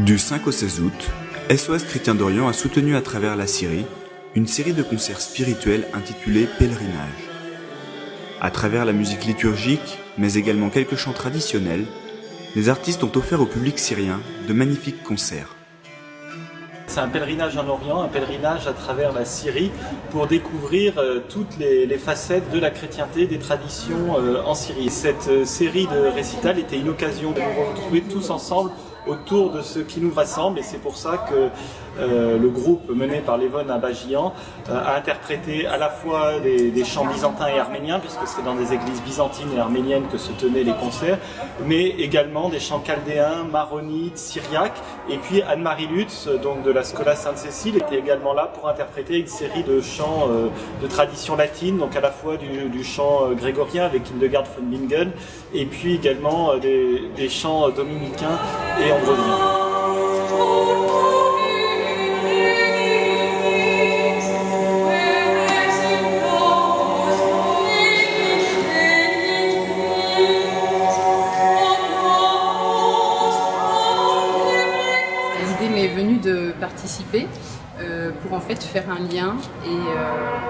Du 5 au 16 août, SOS Chrétien d'Orient a soutenu à travers la Syrie une série de concerts spirituels intitulés Pèlerinage. À travers la musique liturgique, mais également quelques chants traditionnels, les artistes ont offert au public syrien de magnifiques concerts. C'est un pèlerinage en Orient, un pèlerinage à travers la Syrie pour découvrir toutes les facettes de la chrétienté, des traditions en Syrie. Cette série de récitals était une occasion de nous retrouver tous ensemble autour de ce qui nous rassemble, et c'est pour ça que le groupe mené par Levon Abajian a interprété à la fois des chants byzantins et arméniens, puisque c'est dans des églises byzantines et arméniennes que se tenaient les concerts, mais également des chants chaldéens, maronites, syriaques, et puis Anne-Marie Lutz, donc de la Schola Sainte-Cécile, était également là pour interpréter une série de chants de tradition latine, donc à la fois du chant grégorien avec Hildegard von Bingen, et puis également des chants dominicains et ambrosiens. L'idée m'est venue de participer pour en fait faire un lien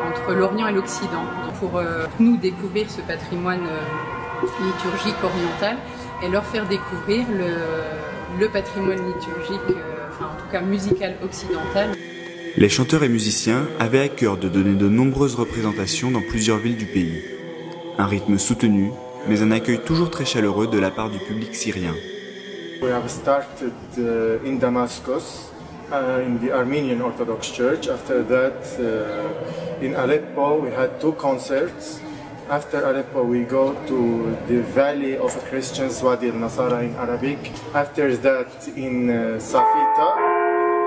entre l'Orient et l'Occident, pour nous découvrir ce patrimoine liturgique oriental et leur faire découvrir le patrimoine liturgique, en tout cas musical occidental. Les chanteurs et musiciens avaient à cœur de donner de nombreuses représentations dans plusieurs villes du pays. Un rythme soutenu, mais un accueil toujours très chaleureux de la part du public syrien. We have started in Damascus, in the Armenian Orthodox Church. After that, in Aleppo, we had 2 concerts. After Aleppo, we go to the Valley of Christians, Wadi al-Nasara in Arabic. After that, in Safita.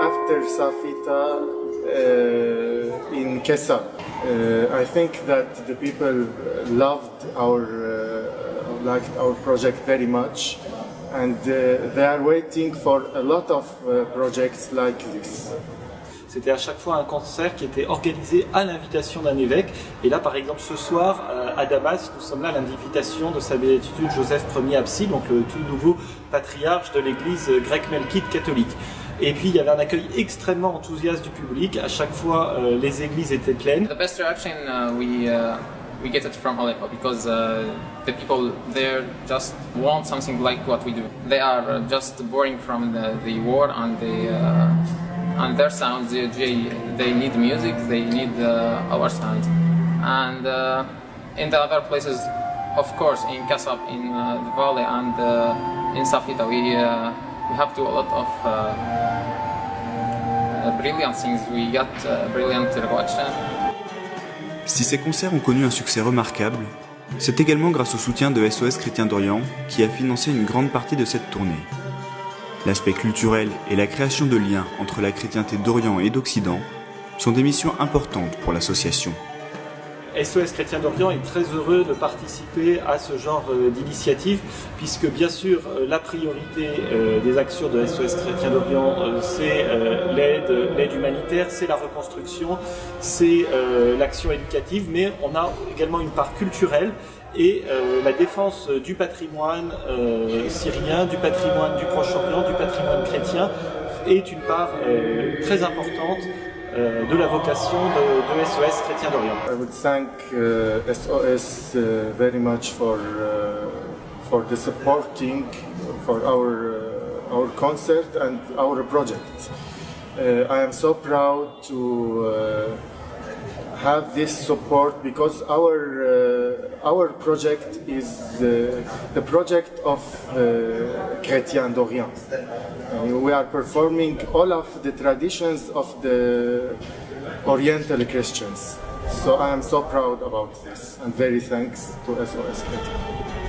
After Safita, in Kesa. I think that the people liked our project very much, and they are waiting for a lot of projects like this. C'était à chaque fois un concert qui était organisé à l'invitation d'un évêque. Et là, par exemple, ce soir, à Damas, nous sommes là à l'invitation de sa béatitude Joseph Ier Absi, donc le tout nouveau patriarche de l'église grecque melkite catholique. Et puis, il y avait un accueil extrêmement enthousiaste du public. À chaque fois, les églises étaient pleines. The best reaction we get it from Aleppo, because the people there just want something like what we do. They are just boring from the war and their sounds. They need music, they need our sounds. And in the other places, of course, in Kasab, in the valley, and in Safita, we have to a lot of brilliant things. We got brilliant reaction. Si ces concerts ont connu un succès remarquable, c'est également grâce au soutien de SOS Chrétien d'Orient qui a financé une grande partie de cette tournée. L'aspect culturel et la création de liens entre la chrétienté d'Orient et d'Occident sont des missions importantes pour l'association. SOS Chrétien d'Orient est très heureux de participer à ce genre d'initiative, puisque bien sûr la priorité des actions de SOS Chrétien d'Orient c'est l'aide humanitaire, c'est la reconstruction, c'est l'action éducative, mais on a également une part culturelle et la défense du patrimoine syrien, du patrimoine du Proche-Orient, du patrimoine chrétien est une part très importante de la vocation de SOS Chrétien d'Orient. I would thank SOS very much for the supporting for our concert and our project. I am so proud to have this support, because our project is the project of Chrétien d'Orient. We are performing all of the traditions of the Oriental Christians. So I am so proud about this, and very thanks to SOS Chrétien.